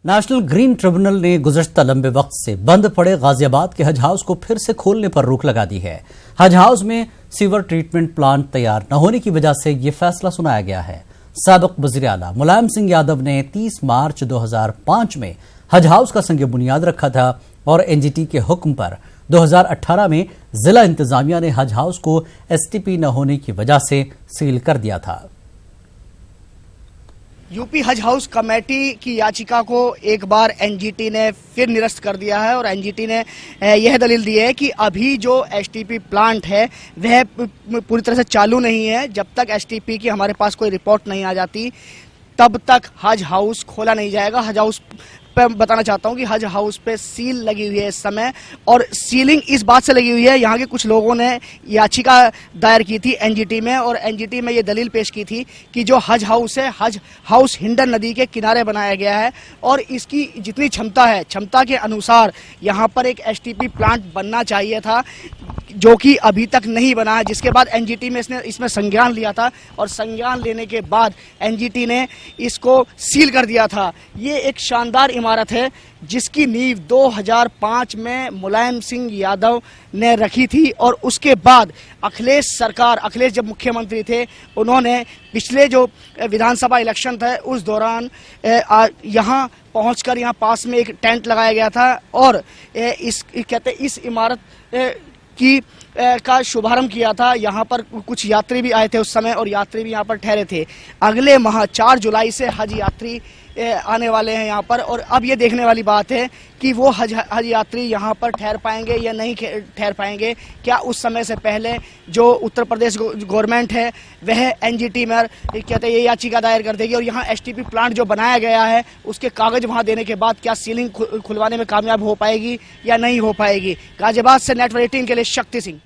National green tribunal ने गुज़श्ता लंबे वक्त से बंद पड़े गाजियाबाद के हज हाउस को फिर से खोलने पर रोक लगा दी है। हज हाउस में सीवर ट्रीटमेंट प्लांट तैयार न होने की वजह से यह फैसला सुनाया गया है। साबिक वज़ीर आला मुलायम सिंह यादव ने 30 मार्च 2005 में हज हाउस का संग बुनियाद रखा था और एनजीटी के हुक्म पर 2018 में जिला इंतजामिया ने हज हाउस को एसटीपी न होने की वजह से सील कर दिया था। यूपी हज हाउस कमेटी की याचिका को एक बार एनजीटी ने फिर निरस्त कर दिया है और एनजीटी ने यह दलील दी है कि अभी जो एसटीपी प्लांट है वह पूरी तरह से चालू नहीं है। जब तक एसटीपी की हमारे पास कोई रिपोर्ट नहीं आ जाती तब तक हज हाउस खोला नहीं जाएगा। हज हाउस पे बताना चाहता हूं कि हज हाउस पे सील लगी हुई है इस समय, और सीलिंग इस बात से लगी हुई है, यहाँ के कुछ लोगों ने याचिका दायर की थी एनजीटी में और एनजीटी में ये दलील पेश की थी कि जो हज हाउस है, हज हाउस हिंडन नदी के किनारे बनाया गया है और इसकी जितनी क्षमता है, क्षमता के अनुसार यहाँ पर एक एसटीपी प्लांट बनना चाहिए था, जो कि अभी तक नहीं बना है। जिसके बाद एनजीटी में इसमें संज्ञान लिया था और संज्ञान लेने के बाद एनजीटी ने इसको सील कर दिया था। ये एक शानदार इमारत है जिसकी नींव 2005 में मुलायम सिंह यादव ने रखी थी और उसके बाद अखिलेश जब मुख्यमंत्री थे उन्होंने पिछले जो विधानसभा इलेक्शन था उस दौरान यहाँ पहुंचकर यहाँ पास में एक टेंट लगाया गया था और इस इमारत का शुभारंभ किया था। यहाँ पर कुछ यात्री भी आए थे उस समय और यात्री भी यहाँ पर ठहरे थे। अगले माह 4 जुलाई से हज यात्री आने वाले हैं यहाँ पर, और अब ये देखने वाली बात है कि वो हज यात्री यहाँ पर ठहर पाएंगे या नहीं ठहर पाएंगे। क्या उस समय से पहले जो उत्तर प्रदेश गवर्नमेंट है वह एनजीटी में कहते हैं ये याचिका दायर कर देगी और यहाँ एसटीपी प्लांट जो बनाया गया है उसके कागज वहाँ देने के बाद क्या सीलिंग खुलवाने में कामयाब हो पाएगी या नहीं हो पाएगी। गाजियाबाद से नेटवर्क 18 के लिए शक्ति सिंह।